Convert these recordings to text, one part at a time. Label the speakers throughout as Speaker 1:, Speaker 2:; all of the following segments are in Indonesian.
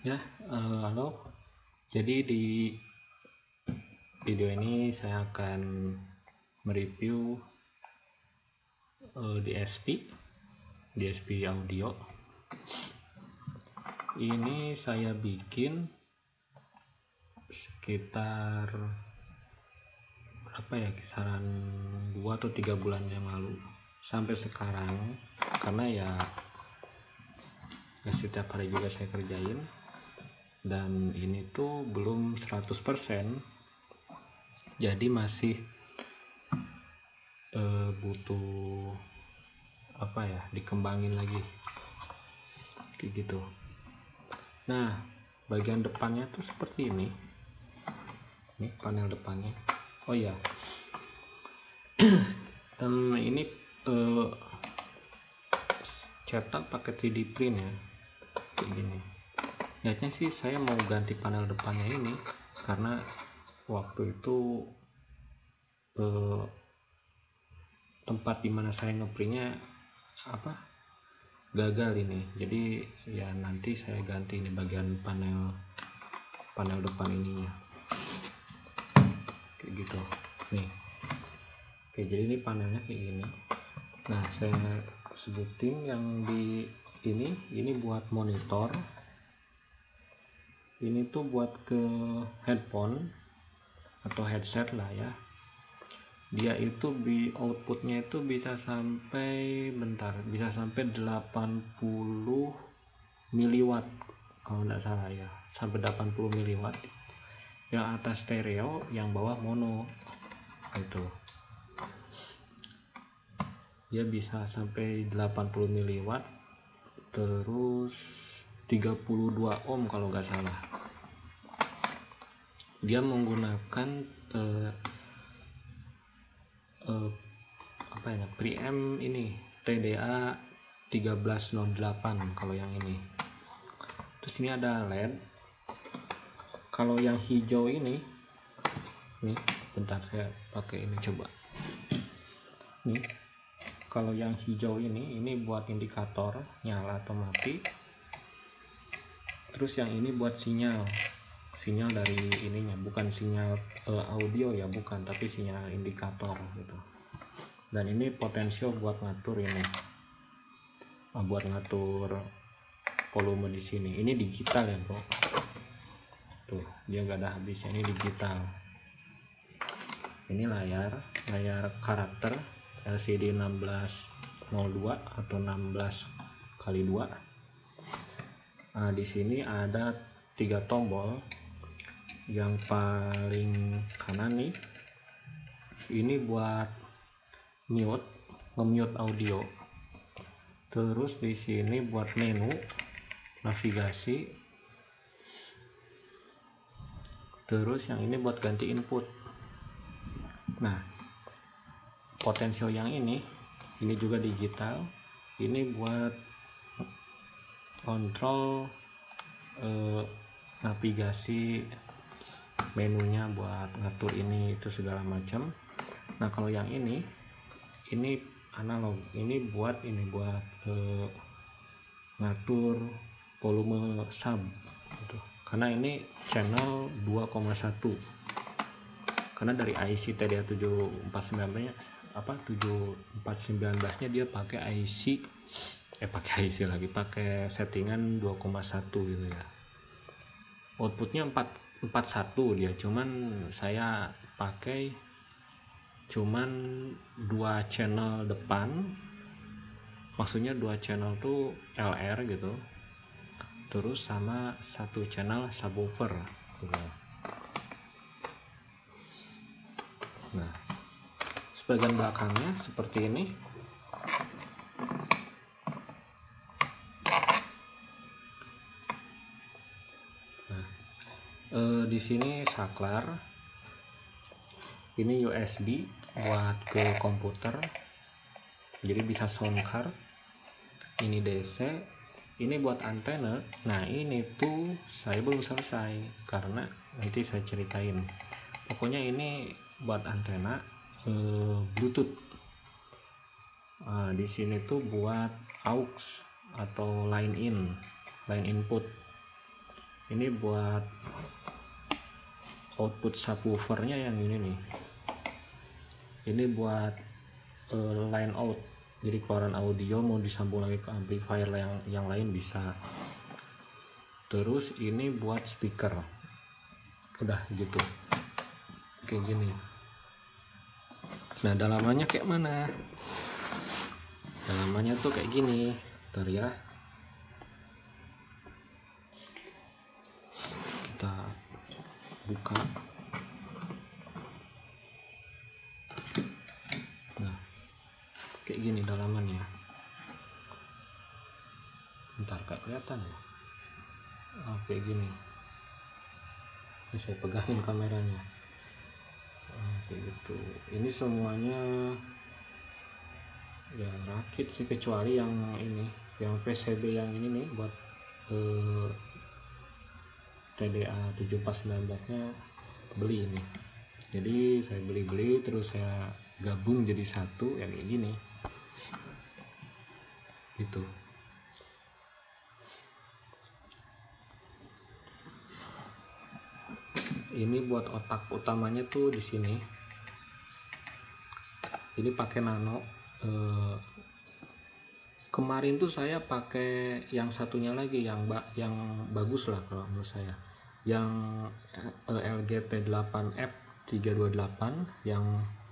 Speaker 1: Ya, halo. Jadi di video ini saya akan mereview DSP audio. Ini saya bikin sekitar kisaran 2 atau 3 bulan yang lalu sampai sekarang, karena ya setiap hari juga saya kerjain, dan ini tuh belum 100%, jadi masih butuh dikembangin lagi kayak gitu. Nah, bagian depannya tuh seperti ini panel depannya. Oh ya, ini cetak pakai 3D print ya, kayak gini. Niatnya sih saya mau ganti panel depannya ini karena waktu itu tempat dimana saya ngeprintnya gagal ini, jadi ya nanti saya ganti ini bagian panel depan ininya kayak gitu nih. Oke, jadi ini panelnya kayak gini. Nah, saya sebutin yang di ini buat monitor, ini tuh buat ke headphone atau headset lah ya. Dia itu outputnya itu bisa sampai 80 miliwatt kalau nggak salah ya, sampai 80 miliwatt. Yang atas stereo, yang bawah mono. Itu dia bisa sampai 80 miliwatt, terus 32 ohm kalau nggak salah. Dia menggunakan preamp ini TDA 1308 kalau yang ini. Terus ini ada LED. Kalau yang hijau ini nih, bentar saya pakai ini coba nih. Kalau yang hijau ini buat indikator nyala atau mati. Terus yang ini buat sinyal dari ininya, bukan sinyal audio ya, bukan, tapi sinyal indikator gitu. Dan ini potensial buat ngatur ini, buat ngatur volume di sini. Ini digital ya bro, tuh dia nggak ada habisnya, ini digital. Ini layar karakter LCD 1602 atau 16x2. Nah, di sini ada 3 tombol. Yang paling kanan nih, ini buat nge-mute audio. Terus di sini buat menu navigasi. Terus yang ini buat ganti input. Nah, potensial yang ini juga digital. Ini buat kontrol navigasi, menunya buat ngatur ini itu segala macam. Nah, kalau yang ini analog. Ini buat ngatur volume sub gitu. Karena ini channel 2,1. Karena dari IC TDA 749 nya dia pakai settingan 2,1 gitu ya. Outputnya 41 dia, cuman saya pakai cuman 2 channel depan, maksudnya 2 channel tuh LR gitu, terus sama 1 channel subwoofer gitu. Nah, bagian belakangnya seperti ini. Di sini saklar, ini USB buat ke komputer, jadi bisa sound card. Ini DC, ini buat antena. Nah, ini tuh saya belum selesai karena nanti saya ceritain. Pokoknya ini buat antena Bluetooth. Nah, di sini tuh buat aux atau line input. Ini buat output subwoofernya yang ini nih. Ini buat line out, jadi keluaran audio mau disambung lagi ke amplifier yang lain bisa. Terus ini buat speaker, udah gitu kayak gini. Nah, dalamannya kayak mana? Dalamannya tuh kayak gini. Bentar ya, kita buka. Nah, kayak gini dalamannya. Bentar, gak kelihatan ya. Kayak gini. Ini saya pegangin kameranya. Kayak gitu. Ini semuanya ya rakit sih, kecuali yang ini, yang PCB yang ini nih buat TDA 7419 nya beli ini. Jadi saya beli terus saya gabung jadi satu ya kayak gini gitu. Ini buat otak utamanya tuh di sini. Ini pakai nano. Kemarin tuh saya pakai yang satunya lagi, yang bagus lah kalau menurut saya, yang LGT8F 328 yang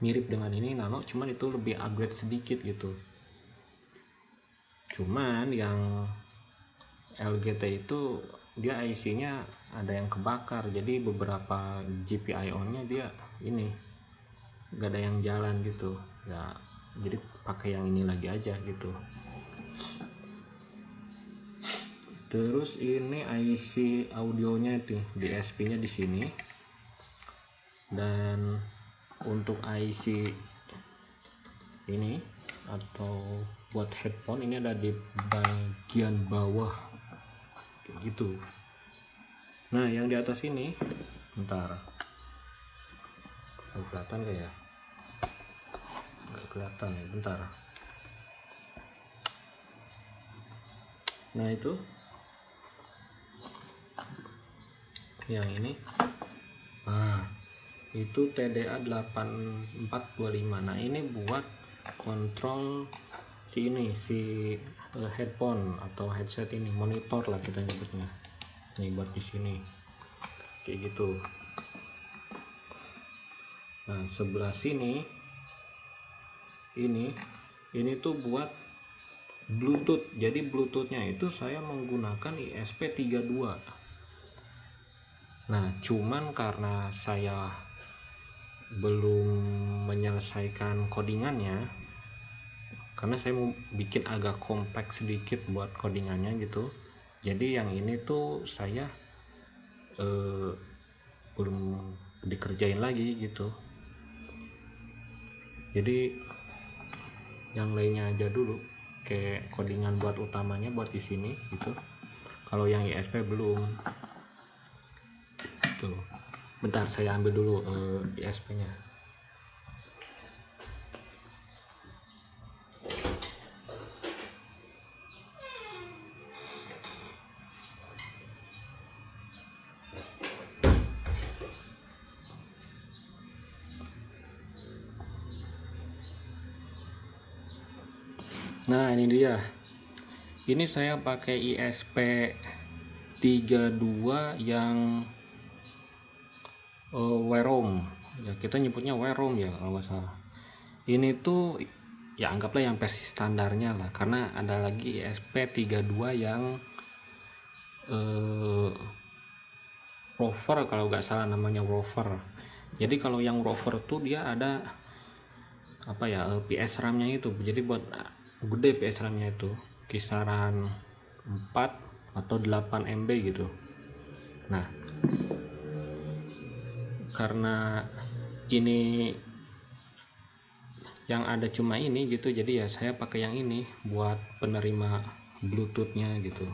Speaker 1: mirip dengan ini nano, cuman itu lebih upgrade sedikit gitu. Cuman yang LGT itu dia IC-nya ada yang kebakar, jadi beberapa GPIO-nya dia ini gak ada yang jalan gitu ya, jadi pakai yang ini lagi aja gitu. Terus ini IC audionya itu DSP-nya di sini, dan untuk IC ini atau buat headphone ini ada di bagian bawah kayak gitu. Nah, yang di atas ini, bentar, kelihatan gak ya? Nggak kelihatan ya, bentar. Nah, itu yang ini, itu TDA 8425. Nah, ini buat kontrol si headphone atau headset ini, monitor lah kita nyebutnya. Nih buat di sini kayak gitu. Nah, sebelah sini ini tuh buat Bluetooth. Jadi Bluetoothnya itu saya menggunakan ISP32. Nah, cuman karena saya belum menyelesaikan codingannya, karena saya mau bikin agak kompleks sedikit buat codingannya gitu. Jadi yang ini tuh saya belum dikerjain lagi gitu. Jadi yang lainnya aja dulu, kayak codingan buat utamanya buat di sini gitu. Kalau yang ISP belum. Tuh. Bentar, saya ambil dulu ISP-nya. Nah, ini dia. Ini saya pakai ISP 32 yang WROM. Ya, kita nyebutnya WROM ya kalau nggak salah. Ini tuh ya anggaplah yang versi standarnya lah, karena ada lagi ISP 32 yang rover kalau nggak salah namanya rover. Jadi kalau yang rover tuh dia ada apa ya, PS RAM-nya itu. Jadi buat gede PS RAM-nya itu kisaran 4 atau 8 MB gitu. Nah, karena ini yang ada cuma ini gitu, jadi ya saya pakai yang ini buat penerima Bluetooth-nya gitu.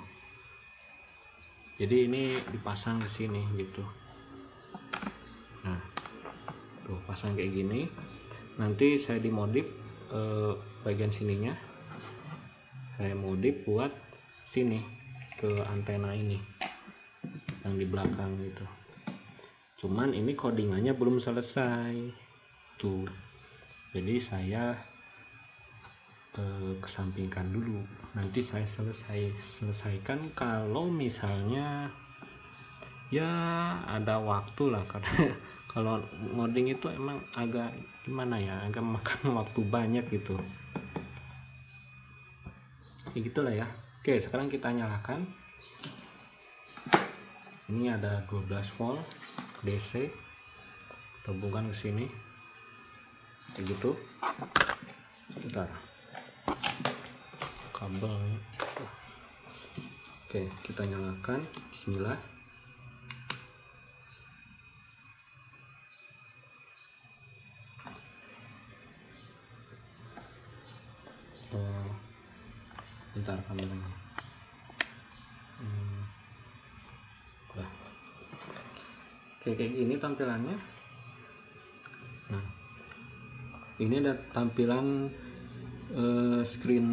Speaker 1: Jadi ini dipasang ke sini gitu. Nah, tuh pasang kayak gini. Nanti saya dimodif bagian sininya, saya modif buat sini ke antena ini. yang di belakang gitu. Cuman ini codingannya belum selesai tuh, jadi saya kesampingkan dulu, nanti saya selesaikan kalau misalnya ya ada waktu lah, karena kalau ngoding itu emang agak gimana ya, agak makan waktu banyak gitu. Ya gitulah ya. Oke, sekarang kita nyalakan. Ini ada 12 volt DC, hubungkan ke sini kayak gitu. Bentar, kabelnya. Oke, kita nyalakan. Bismillah. Bentar, kameranya. Udah. Oke, kayak gini tampilannya. Nah, ini ada tampilan screen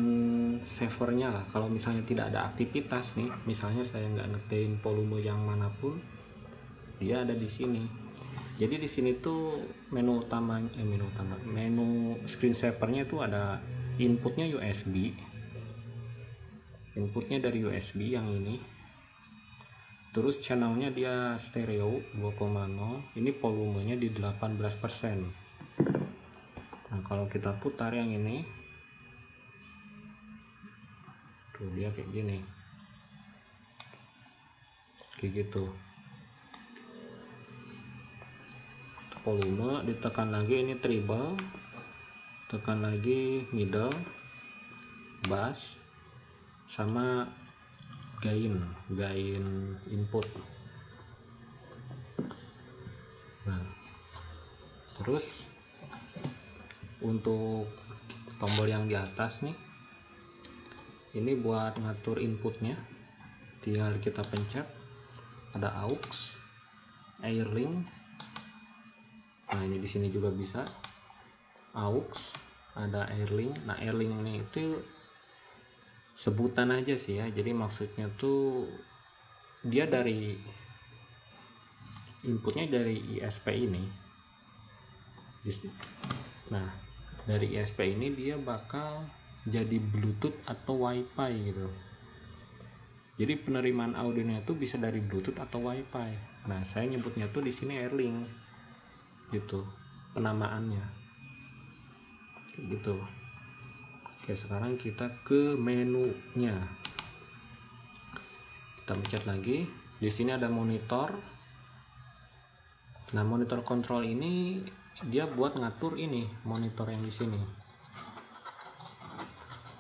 Speaker 1: savernya lah. Kalau misalnya tidak ada aktivitas nih, misalnya saya nggak ngetain volume yang manapun, dia ada di sini. Jadi di sini tuh menu screen savernya itu ada inputnya USB, inputnya dari USB yang ini, terus channelnya dia stereo 2,0, ini volumenya di 18%. Nah kalau kita putar yang ini tuh, dia kayak gini, kayak gitu. Volume ditekan lagi, ini treble, tekan lagi middle, bass, sama gain input. Nah terus untuk tombol yang di atas nih, ini buat ngatur inputnya, tinggal kita pencet. Ada aux, airlink. Nah ini di sini juga bisa aux, ada airlink. Nah airlink ini itu sebutan aja sih ya, jadi maksudnya tuh dia dari inputnya dari ISP ini. Nah dari ISP ini dia bakal jadi Bluetooth atau WiFi gitu. Jadi penerimaan audionya itu bisa dari Bluetooth atau WiFi. Nah saya nyebutnya tuh di sini airlink gitu penamaannya gitu. Oke, sekarang kita ke menunya. Kita pencet lagi. Di sini ada monitor. Nah, monitor kontrol ini dia buat ngatur ini monitor yang di sini.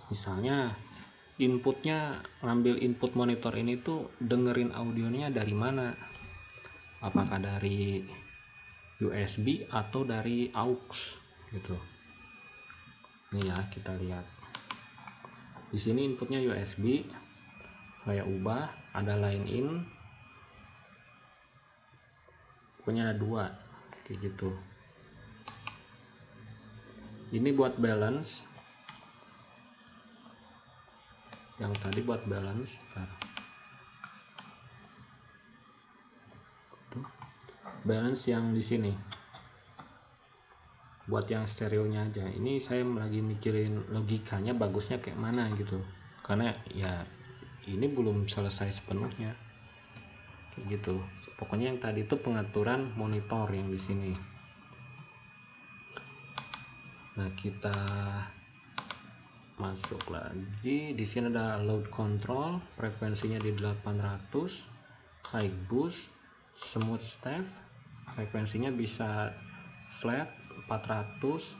Speaker 1: Misalnya inputnya, ngambil input monitor ini tuh dengerin audionya dari mana? Apakah dari USB atau dari aux gitu. Nih ya, kita lihat. Di sini inputnya USB. Saya ubah, ada line in. Pokoknya ada 2 kayak gitu. Ini buat balance. Yang tadi buat balance. Tuh. Balance yang di sini. Buat yang stereonya aja. Ini saya lagi mikirin logikanya bagusnya kayak mana gitu. Karena ya ini belum selesai sepenuhnya. Kayak gitu. Pokoknya yang tadi itu pengaturan monitor yang di sini. Nah, kita masuk lagi. Di sini ada load control, frekuensinya di 800, high boost, smooth step, frekuensinya bisa flat 400,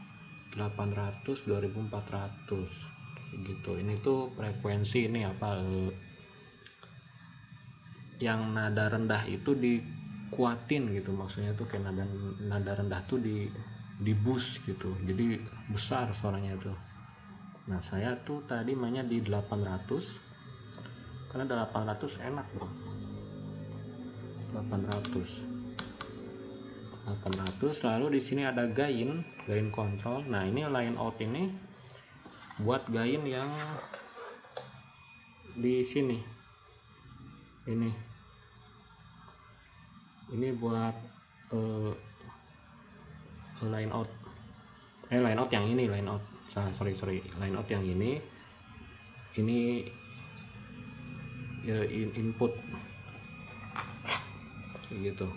Speaker 1: 800, 2400 gitu. Ini tuh frekuensi ini apa, yang nada rendah itu dikuatin gitu, maksudnya tuh kayak nada rendah tuh di boost gitu, jadi besar suaranya tuh. Nah saya tuh tadi mainnya di 800 karena 800 enak bro. 800 lalu di sini ada gain control. Nah ini line out ini buat gain yang di sini ini. Ini buat line out yang ini, line out sorry line out yang ini ya, input gitu.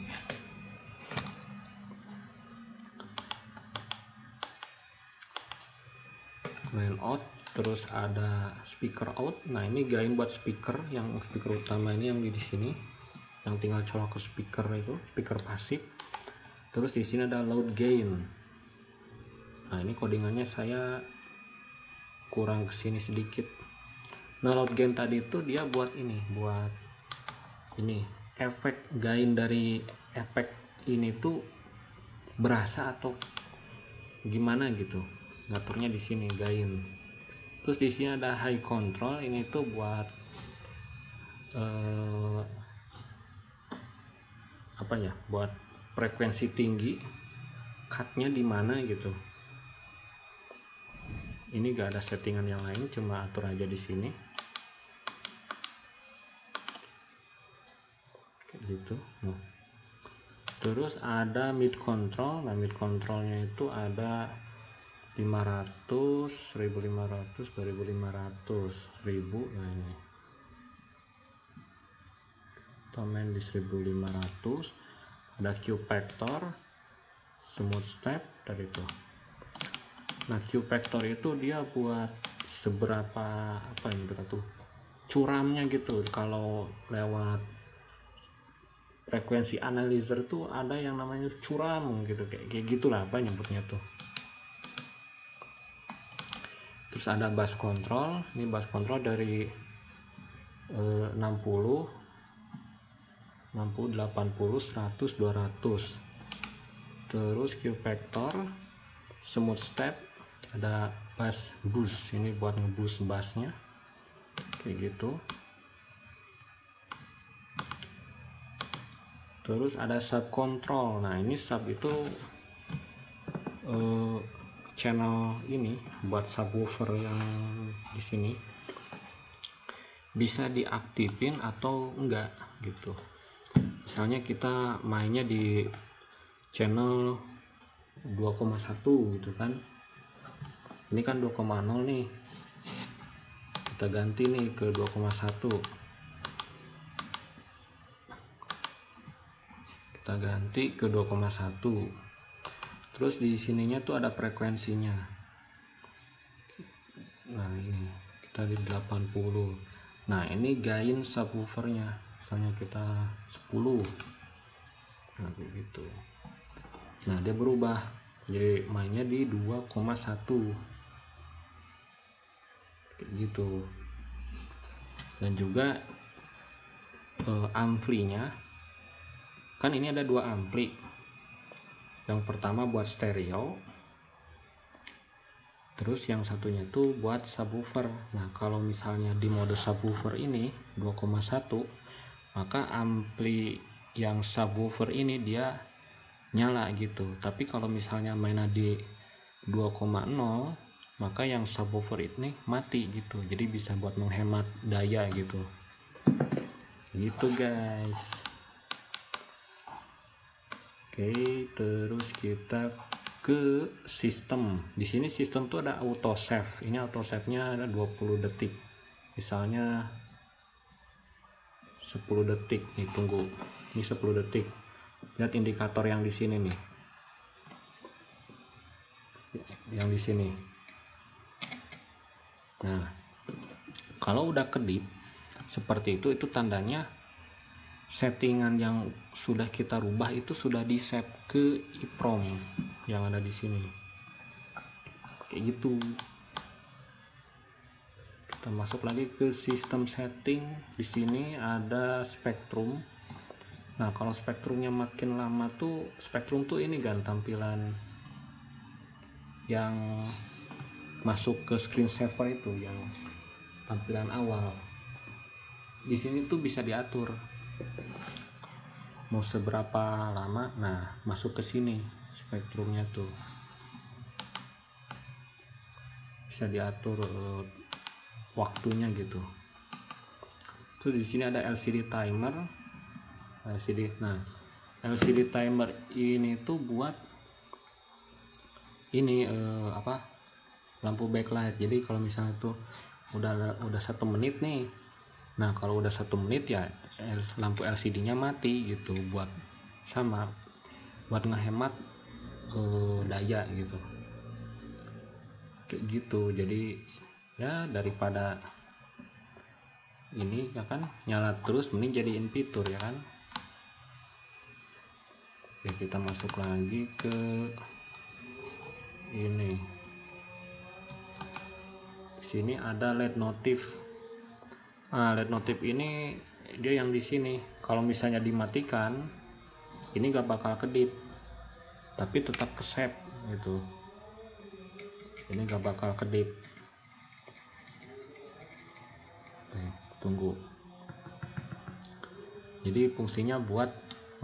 Speaker 1: Line out, terus ada speaker out. Nah ini gain buat speaker, yang speaker utama ini yang di sini, yang tinggal colok ke speaker itu, speaker pasif. Terus di sini ada loud gain. Nah ini codingannya saya kurang kesini sedikit. Nah loud gain tadi itu dia buat ini efek gain dari efek ini tuh berasa atau gimana gitu, ngaturnya di sini gain. Terus di sini ada high control, ini tuh buat apa ya, buat frekuensi tinggi, cutnya di mana gitu. Ini gak ada settingan yang lain, cuma atur aja di sini kayak gitu. Nah, terus ada mid control. Nah mid controlnya itu ada 500, 1500, 2500, 1000. Nah ini tomen di 1500. Ada Q factor, smooth step tadi tuh. Nah Q factor itu dia buat seberapa apa ini kita tuh curamnya gitu. Kalau lewat frekuensi analyzer tuh ada yang namanya curam gitu, kayak gitulah apa nyebutnya tuh. Terus ada bass control. Ini bass control dari 60, 80, 100, 200. Terus Q factor, smooth step, ada bass boost. Ini buat ngeboost bassnya kayak gitu. Terus ada sub control. Nah ini sub itu channel ini buat subwoofer yang di sini bisa diaktifin atau enggak gitu. Misalnya kita mainnya di channel 2,1 gitu kan, ini kan 2,0 nih, kita ganti nih ke 2,1, kita ganti ke 2,1. terus di sininya tuh ada frekuensinya. Nah ini kita di 80. Nah ini gain subwoofernya, misalnya kita 10. Nah begitu. Nah dia berubah jadi mainnya di 2,1 kayak gitu. Dan juga amplinya kan ini ada dua ampli. Yang pertama buat stereo, terus yang satunya tuh buat subwoofer. Nah kalau misalnya di mode subwoofer ini 2,1, maka ampli yang subwoofer ini dia nyala gitu. Tapi kalau misalnya mainnya di 2,0, maka yang subwoofer ini mati gitu. Jadi bisa buat menghemat daya gitu. Gitu guys. Oke, terus kita ke sistem. Di sini sistem tuh ada auto save. Ini auto save-nya ada 20 detik. Misalnya 10 detik nih, tunggu. Ini 10 detik. Lihat indikator yang di sini nih. Yang di sini. Nah, kalau udah kedip seperti itu tandanya settingan yang sudah kita rubah itu sudah di save ke EEPROM yang ada di sini kayak gitu. Kita masuk lagi ke sistem setting. Di sini ada spektrum. Nah kalau spektrumnya makin lama tuh, spektrum tuh ini kan tampilan yang masuk ke screensaver itu, yang tampilan awal. Di sini tuh bisa diatur mau seberapa lama. Nah masuk ke sini spektrumnya tuh bisa diatur waktunya gitu. Terus di sini ada LCD timer, LCD. Nah LCD timer ini tuh buat ini lampu backlight. Jadi kalau misalnya tuh udah 1 menit nih, nah kalau udah 1 menit ya lampu LCD-nya mati gitu, buat ngehemat daya gitu, kayak gitu. Jadi ya daripada ini ya kan nyala terus, mending jadiin fitur ya kan. Oke, kita masuk lagi ke ini. Sini ada LED notif. LED notif ini dia yang di sini. Kalau misalnya dimatikan, ini gak bakal kedip, tapi tetap ke save gitu. Ini gak bakal kedip. Tunggu. Jadi fungsinya buat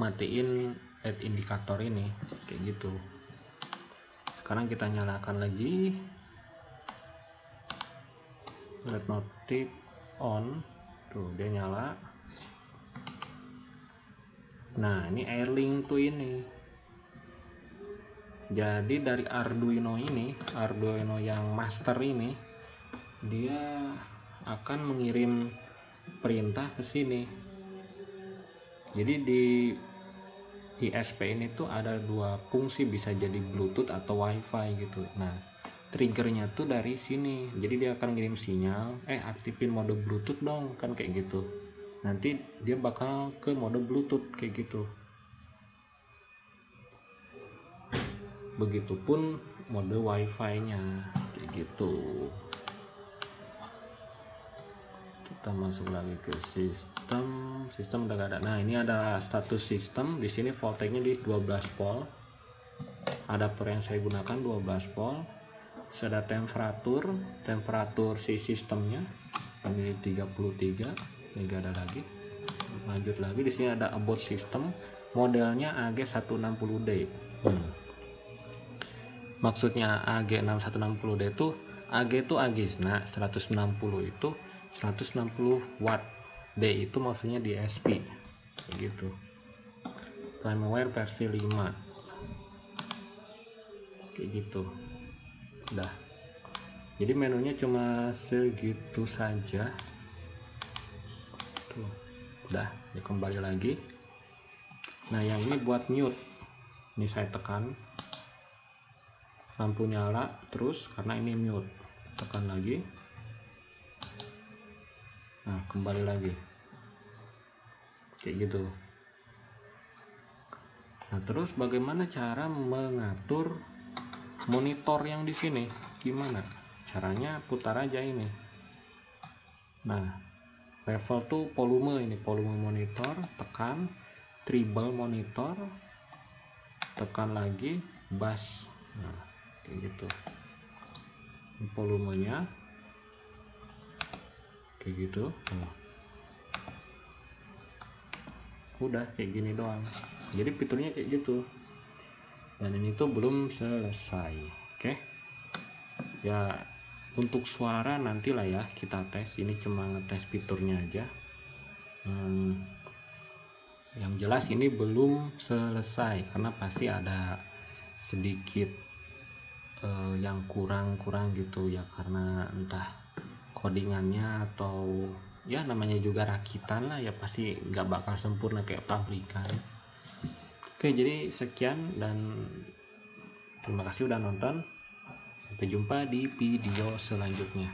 Speaker 1: matiin LED indikator ini, kayak gitu. Sekarang kita nyalakan lagi. LED notif on, tuh dia nyala. Nah ini Airlink tuh ini. Jadi dari Arduino yang master ini, dia akan mengirim perintah ke sini. Jadi di ISP ini tuh ada 2 fungsi, bisa jadi Bluetooth atau WiFi gitu. Nah triggernya tuh dari sini, jadi dia akan ngirim sinyal, aktifin mode Bluetooth dong, kan kayak gitu. Nanti dia bakal ke mode Bluetooth kayak gitu. Begitupun mode WiFi-nya kayak gitu. Kita masuk lagi ke sistem udah gak ada. Nah ini ada status sistem, di sini voltage-nya di 12 volt. Adaptor yang saya gunakan 12 volt. Ada temperatur si sistemnya ini 33. Ini gak ada lagi. Lanjut lagi, di sini ada about system, modelnya AG160D. Maksudnya AG160D itu AG itu Agisna, 160 itu 160 watt, D itu maksudnya DSP gitu. Firmware versi 5 kayak gitu. Udah, jadi menunya cuma segitu saja tuh. Udah, ya kembali lagi. Nah yang ini buat mute, ini saya tekan, lampu nyala terus karena ini mute, tekan lagi. Nah kembali lagi kayak gitu. Nah terus bagaimana cara mengatur monitor yang di sini? Gimana caranya? Putar aja ini. Nah level tuh volume, ini volume monitor, tekan treble monitor, tekan lagi bass. Nah kayak gitu, ini volumenya kayak gitu. Nah, udah kayak gini doang, jadi fiturnya kayak gitu. Dan ini tuh belum selesai. Oke ya, untuk suara nantilah ya kita tes, ini cuma ngetes fiturnya aja. Yang jelas ini belum selesai karena pasti ada sedikit yang kurang gitu ya, karena entah codingannya atau ya namanya juga rakitan lah ya, pasti nggak bakal sempurna kayak pabrikan. Oke, jadi sekian dan terima kasih udah nonton. Sampai jumpa di video selanjutnya.